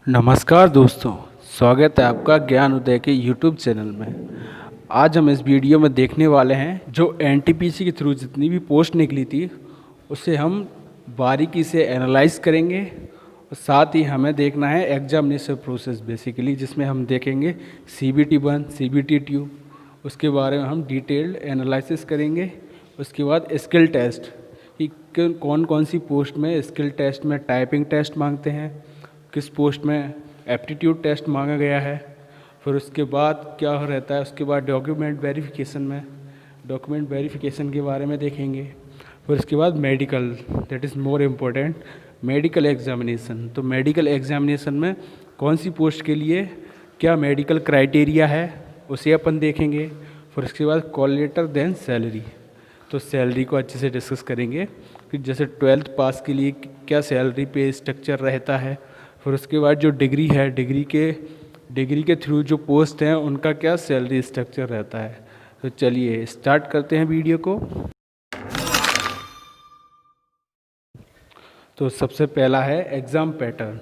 नमस्कार दोस्तों, स्वागत है आपका ज्ञान उदय के यूट्यूब चैनल में। आज हम इस वीडियो में देखने वाले हैं जो एनटीपीसी के थ्रू जितनी भी पोस्ट निकली थी उसे हम बारीकी से एनालाइज करेंगे और साथ ही हमें देखना है एग्जामिनेशन प्रोसेस बेसिकली, जिसमें हम देखेंगे CBT 1, CBT 2, उसके बारे में हम डिटेल्ड एनालिसिस करेंगे। उसके बाद स्किल टेस्ट कि कौन कौन सी पोस्ट में स्किल टेस्ट में टाइपिंग टेस्ट मांगते हैं, किस पोस्ट में एप्टीट्यूड टेस्ट मांगा गया है। फिर उसके बाद क्या रहता है, उसके बाद डॉक्यूमेंट वेरिफिकेशन के बारे में देखेंगे। फिर उसके बाद medical, that is more important, medical examination. तो मेडिकल एग्जामिनेशन में कौन सी पोस्ट के लिए क्या मेडिकल क्राइटेरिया है उसे अपन देखेंगे। फिर उसके बाद कॉल लेटर देन सैलरी, तो सैलरी को अच्छे से डिस्कस करेंगे कि जैसे 12th पास के लिए क्या सैलरी पे स्ट्रक्चर रहता है। फिर उसके बाद जो डिग्री है, डिग्री के थ्रू जो पोस्ट हैं उनका क्या सैलरी स्ट्रक्चर रहता है। तो चलिए स्टार्ट करते हैं वीडियो को। तो सबसे पहला है एग्ज़ाम पैटर्न।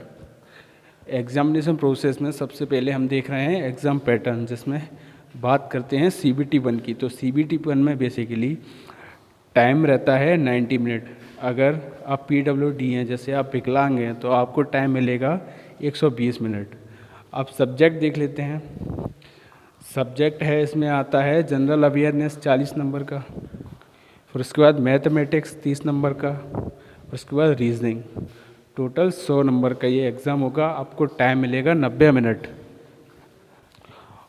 एग्जामिनेशन प्रोसेस में सबसे पहले हम देख रहे हैं एग्ज़ाम पैटर्न, जिसमें बात करते हैं CBT 1 की। तो CBT 1 में बेसिकली टाइम रहता है 90 मिनट। अगर आप PWD हैं, जैसे आप विकलांग हैं, तो आपको टाइम मिलेगा 120 मिनट। अब सब्जेक्ट देख लेते हैं। सब्जेक्ट है, इसमें आता है जनरल अवेयरनेस 40 नंबर का, फिर उसके बाद मैथमेटिक्स 30 नंबर का, फिर उसके बाद रीजनिंग। टोटल 100 नंबर का ये एग्ज़ाम होगा। आपको टाइम मिलेगा 90 मिनट।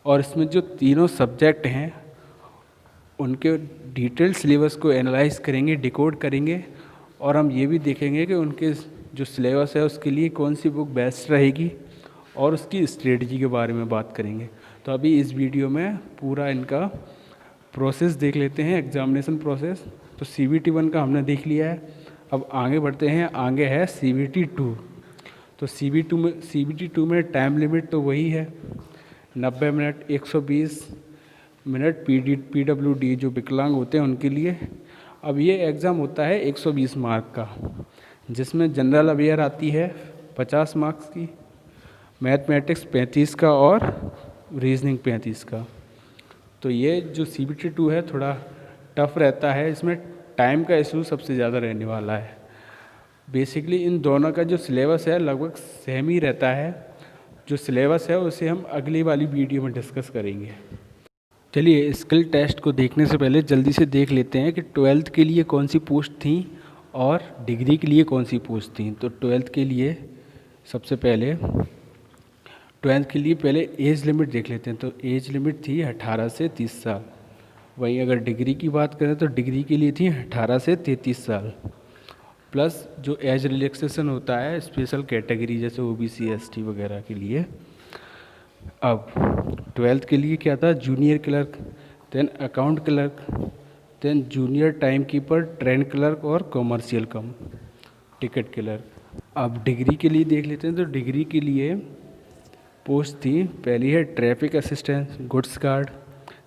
और इसमें जो तीनों सब्जेक्ट हैं उनके डिटेल सिलेबस को एनालाइज करेंगे, डिकोड करेंगे, और हम ये भी देखेंगे कि उनके जो सिलेबस है उसके लिए कौन सी बुक बेस्ट रहेगी और उसकी स्ट्रेटजी के बारे में बात करेंगे। तो अभी इस वीडियो में पूरा इनका प्रोसेस देख लेते हैं, एग्जामिनेशन प्रोसेस। तो CBT 1 का हमने देख लिया है। अब आगे बढ़ते हैं, आगे है CBT 2। तो CBT 2 में टाइम लिमिट तो वही है 90 मिनट, 120 मिनट PWD जो विकलांग होते हैं उनके लिए। अब ये एग्ज़ाम होता है 120 मार्क का, जिसमें जनरल अवेयर आती है 50 मार्क्स की, मैथमेटिक्स 35 का और रीजनिंग 35 का। तो ये जो CBT 2 है थोड़ा टफ रहता है, इसमें टाइम का इशू सबसे ज़्यादा रहने वाला है। बेसिकली इन दोनों का जो सिलेबस है लगभग सेम ही रहता है। जो सिलेबस है उसे हम अगली वाली वीडियो में डिस्कस करेंगे। चलिए स्किल टेस्ट को देखने से पहले जल्दी से देख लेते हैं कि 12th के लिए कौन सी पोस्ट थी और डिग्री के लिए कौन सी पोस्ट थी। तो 12th के लिए सबसे पहले 12th के लिए पहले एज लिमिट देख लेते हैं। तो एज लिमिट थी 18 से 30 साल। वहीं अगर डिग्री की बात करें तो डिग्री के लिए थी 18 से 33 साल, प्लस जो एज रिलैक्सेशन होता है स्पेशल कैटेगरी जैसे OBC ST वगैरह के लिए। अब 12th के लिए क्या था, junior clerk, then account clerk, then junior time keeper, train clerk और कॉमर्शियल कम टिकट क्लर्क। अब डिग्री के लिए देख लेते हैं। तो डिग्री के लिए पोस्ट थी, पहली है traffic assistant, goods guard,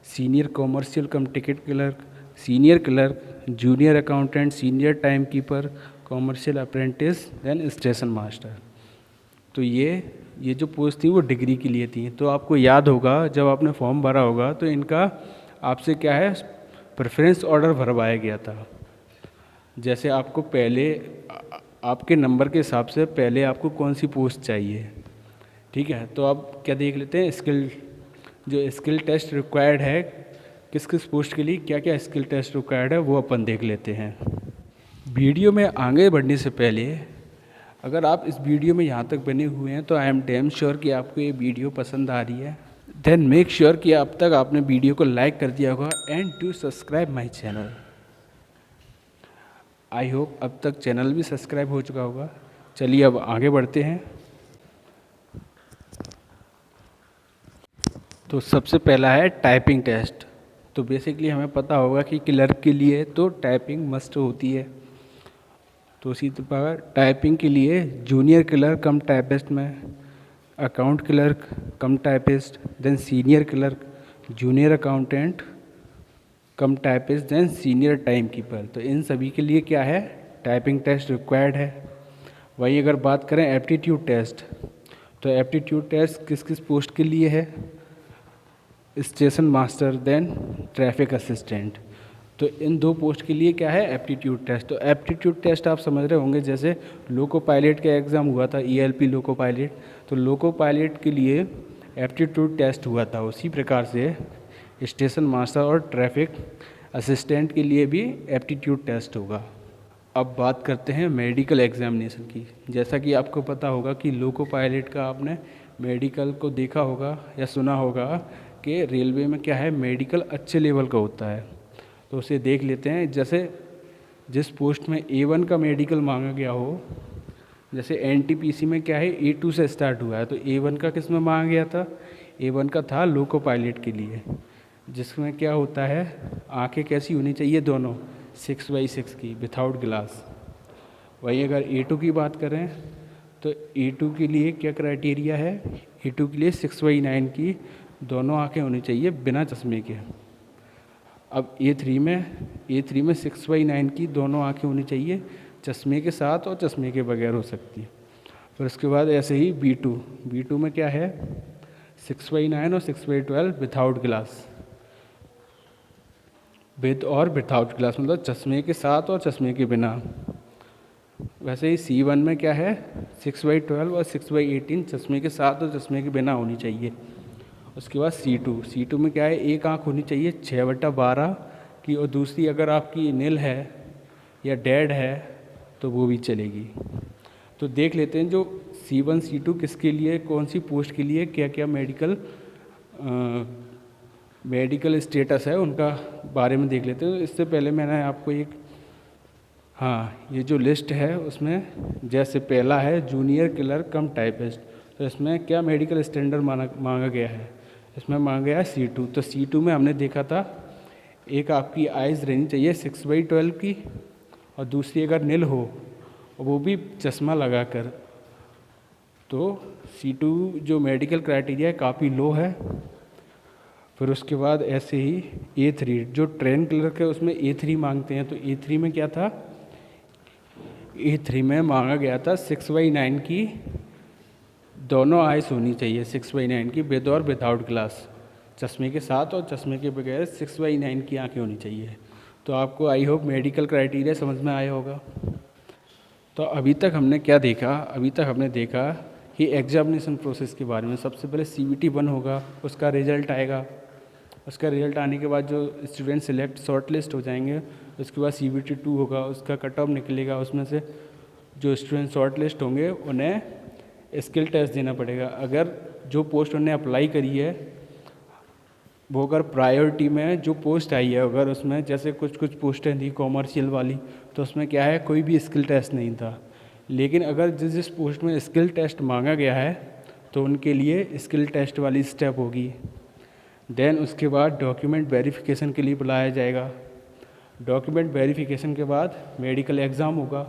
senior commercial cum ticket clerk, senior clerk, junior accountant, senior time keeper, commercial apprentice, then station master. तो ये जो पोस्ट थी वो डिग्री के लिए थी। तो आपको याद होगा जब आपने फॉर्म भरा होगा तो इनका आपसे क्या है प्रेफरेंस ऑर्डर भरवाया गया था। जैसे आपको पहले आपके नंबर के हिसाब से पहले आपको कौन सी पोस्ट चाहिए, ठीक है। तो अब क्या देख लेते हैं, स्किल टेस्ट रिक्वायर्ड है, किस किस पोस्ट के लिए क्या क्या स्किल टेस्ट रिक्वायर्ड है वो अपन देख लेते हैं। वीडियो में आगे बढ़ने से पहले अगर आप इस वीडियो में यहाँ तक बने हुए हैं तो आई एम डैम श्योर कि आपको ये वीडियो पसंद आ रही है। देन मेक श्योर कि अब तक आपने वीडियो को लाइक कर दिया होगा and to subscribe my channel. I hope अब तक चैनल भी सब्सक्राइब हो चुका होगा। चलिए अब आगे बढ़ते हैं। तो सबसे पहला है टाइपिंग टेस्ट। तो बेसिकली हमें पता होगा कि क्लर्क के लिए तो टाइपिंग मस्ट होती है। तो उसी तरह टाइपिंग के लिए जूनियर क्लर्क कम टाइपिस्ट में, account clerk cum typist, then senior clerk, junior accountant cum typist, then senior time keeper. तो इन सभी के लिए क्या है, टाइपिंग टेस्ट रिक्वायर्ड है। वही अगर बात करें एप्टीट्यूड टेस्ट, तो एप्टीट्यूड टेस्ट किस किस पोस्ट के लिए है? Station master, then traffic assistant. तो इन 2 पोस्ट के लिए क्या है? Aptitude test. तो एप्टीट्यूड टेस्ट आप समझ रहे होंगे, जैसे लोको पायलट का एग्ज़ाम हुआ था, ELP लोको पायलट, तो लोको पायलट के लिए एप्टीट्यूड टेस्ट हुआ था, उसी प्रकार से स्टेशन मास्टर और ट्रैफिक असिस्टेंट के लिए भी एप्टीट्यूड टेस्ट होगा। अब बात करते हैं मेडिकल एग्जामिनेशन की। जैसा कि आपको पता होगा कि लोको पायलट का आपने मेडिकल को देखा होगा या सुना होगा कि रेलवे में क्या है, मेडिकल अच्छे लेवल का होता है। तो उसे देख लेते हैं। जैसे जिस पोस्ट में A1 का मेडिकल मांगा गया हो, जैसे NTPC में क्या है, A2 से स्टार्ट हुआ है, तो A1 का किस में मांगा गया था? A1 का था लोको पायलट के लिए, जिसमें क्या होता है, आंखें कैसी होनी चाहिए? दोनों 6/6 की, विथआउट ग्लास। वहीं अगर A2 की बात करें तो A2 के लिए क्या क्राइटेरिया है? A2 के लिए 6/9 की दोनों आंखें होनी चाहिए बिना चश्मे के। अब A3 में 6/9 की दोनों आंखें होनी चाहिए चश्मे के साथ और चश्मे के बगैर हो सकती है। फिर उसके बाद ऐसे ही B2 में क्या है, 6/9 और 6/12 विथआउट ग्लास, विद और विथआउट ग्लास, मतलब चश्मे के साथ और चश्मे के बिना। वैसे ही C1 में क्या है, 6/12 और 6/18 चश्मे के साथ और चश्मे के बिना होनी चाहिए। उसके बाद C2 में क्या है, एक आँख होनी चाहिए 6/12 की, और दूसरी अगर आपकी नील है या डेड है तो वो भी चलेगी। तो देख लेते हैं जो C1 C2 किसके लिए, कौन सी पोस्ट के लिए क्या क्या मेडिकल स्टेटस है उनका बारे में देख लेते हैं। इससे पहले मैंने आपको ये जो लिस्ट है उसमें जैसे पहला है जूनियर क्लर्क कम टाइपिस्ट, तो इसमें क्या मेडिकल स्टैंडर्ड मांगा गया है? इसमें मांगा गया है C2। तो C2 में हमने देखा था एक आपकी आइज़ रहनी चाहिए 6/12 की, और दूसरी अगर नील हो वो भी चश्मा लगाकर। तो C2 जो मेडिकल क्राइटेरिया है काफ़ी लो है। फिर उसके बाद ऐसे ही A3 जो ट्रेन क्लर्क है उसमें A3 मांगते हैं, तो A3 में क्या था, A3 में मांगा गया था 6/9 की दोनों आइस होनी चाहिए, 6/9 की विद और विदाउट ग्लास, चश्मे के साथ और चश्मे के बगैर 6/9 की आंखें होनी चाहिए। तो आपको आई होप मेडिकल क्राइटेरिया समझ में आया होगा। तो अभी तक हमने क्या देखा? अभी तक हमने देखा कि एग्जामिनेशन प्रोसेस के बारे में। सबसे पहले CBT 1 होगा, उसका रिजल्ट आएगा। उसका रिजल्ट आने के बाद जो स्टूडेंट सिलेक्ट शॉर्ट लिस्ट हो जाएंगे, उसके बाद CBT 2 होगा, उसका कट ऑफ निकलेगा। उसमें से जो स्टूडेंट शॉर्ट लिस्ट होंगे उन्हें स्किल टेस्ट देना पड़ेगा। अगर जो पोस्ट उन्हें अप्लाई करी है वो अगर प्रायोरिटी में जो पोस्ट आई है, अगर उसमें जैसे कुछ पोस्टें थी कॉमर्शियल वाली, तो उसमें क्या है, कोई भी स्किल टेस्ट नहीं था। लेकिन अगर जिस पोस्ट में स्किल टेस्ट मांगा गया है तो उनके लिए स्किल टेस्ट वाली स्टेप होगी। देन उसके बाद डॉक्यूमेंट वेरिफिकेशन के लिए बुलाया जाएगा। डॉक्यूमेंट वेरिफिकेशन के बाद मेडिकल एग्ज़ाम होगा।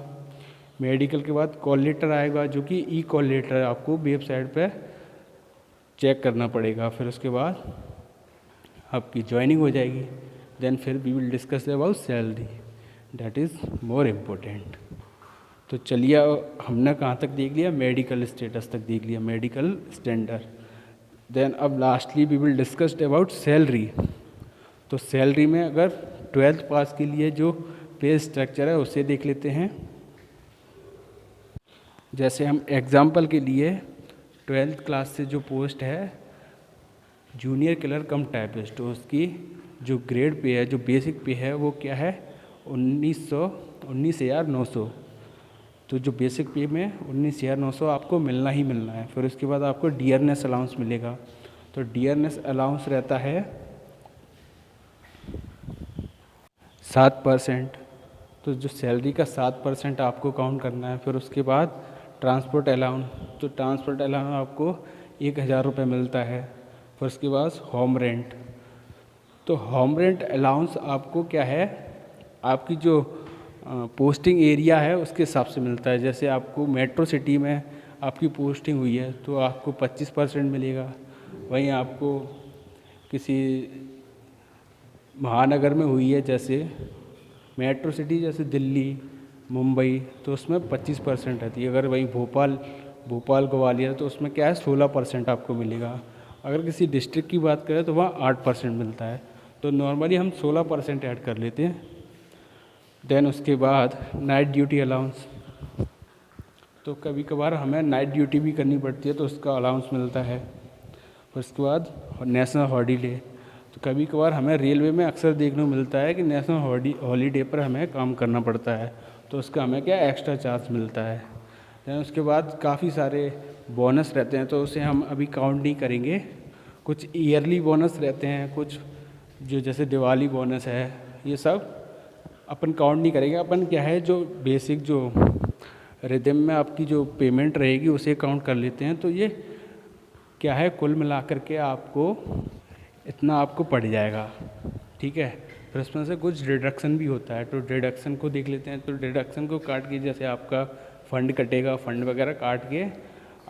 मेडिकल के बाद कॉल लेटर आएगा, जो कि कॉल लेटर आपको वेबसाइट पे चेक करना पड़ेगा। फिर उसके बाद आपकी ज्वाइनिंग हो जाएगी। देन फिर we will discuss about salary, that is more important. तो चलिए हमने कहाँ तक देख लिया, मेडिकल स्टेटस तक देख लिया, मेडिकल स्टैंडर्ड। देन अब lastly we will discussed about salary. तो सैलरी में अगर 12th पास के लिए जो पे स्ट्रक्चर है उसे देख लेते हैं। जैसे हम एग्जाम्पल के लिए 12th क्लास से जो पोस्ट है जूनियर क्लर्क कम टाइपिस्ट, तो उसकी जो ग्रेड पे है, जो बेसिक पे है वो क्या है, 19,900। तो जो बेसिक पे में 19,900 आपको मिलना ही मिलना है। फिर उसके बाद आपको डियरनेस अलाउंस मिलेगा। तो डियरनेस अलाउंस रहता है 7%। तो जो सैलरी का 7% आपको काउंट करना है। फिर उसके बाद ट्रांसपोर्ट अलाउंस, तो ट्रांसपोर्ट अलाउंस आपको 1,000 रुपये मिलता है। फिर उसके बाद होम रेंट, तो होम रेंट अलाउंस आपको क्या है, आपकी जो पोस्टिंग एरिया है उसके हिसाब से मिलता है। जैसे आपको मेट्रो सिटी में आपकी पोस्टिंग हुई है तो आपको 25% मिलेगा। वहीं आपको किसी महानगर में हुई है, जैसे मेट्रो सिटी जैसे दिल्ली, मुंबई, तो उसमें 25% रहती है। अगर वहीं भोपाल भोपाल ग्वालियर, तो उसमें क्या है 16% आपको मिलेगा। अगर किसी डिस्ट्रिक्ट की बात करें तो वहाँ 8% मिलता है। तो नॉर्मली हम 16% ऐड कर लेते हैं। देन उसके बाद नाइट ड्यूटी अलाउंस, तो कभी कभार हमें नाइट ड्यूटी भी करनी पड़ती है तो उसका अलाउंस मिलता है। उसके बाद नेशनल हॉलीडे, तो कभी कभार हमें रेलवे में अक्सर देखने को मिलता है कि नेशनल हॉलीडे पर हमें काम करना पड़ता है, तो उसका हमें क्या एक्स्ट्रा चार्ज मिलता है। दैन उसके बाद काफ़ी सारे बोनस रहते हैं, तो उसे हम अभी काउंट नहीं करेंगे। कुछ ईयरली बोनस रहते हैं, कुछ जो जैसे दिवाली बोनस है, ये सब अपन काउंट नहीं करेंगे। अपन क्या है जो बेसिक जो रिदम में आपकी जो पेमेंट रहेगी उसे काउंट कर लेते हैं। तो ये क्या है कुल मिलाकर के आपको इतना आपको पड़ जाएगा, ठीक है। फिर उसमें से कुछ डिडक्शन भी होता है, तो डिडक्शन को देख लेते हैं। तो डिडक्शन को काट के जैसे आपका फ़ंड कटेगा, फ़ंड वगैरह काट के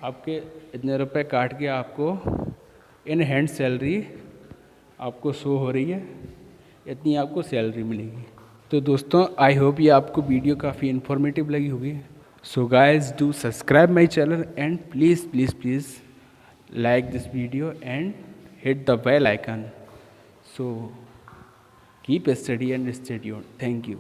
आपके इतने रुपए काट के आपको इन हैंड सैलरी आपको शो हो रही है, इतनी आपको सैलरी मिलेगी। तो दोस्तों आई होप ये आपको वीडियो काफ़ी इन्फॉर्मेटिव लगी होगी। So guys do subscribe my channel and please like this video and hit the bell icon. So keep study and stay tuned. Thank you.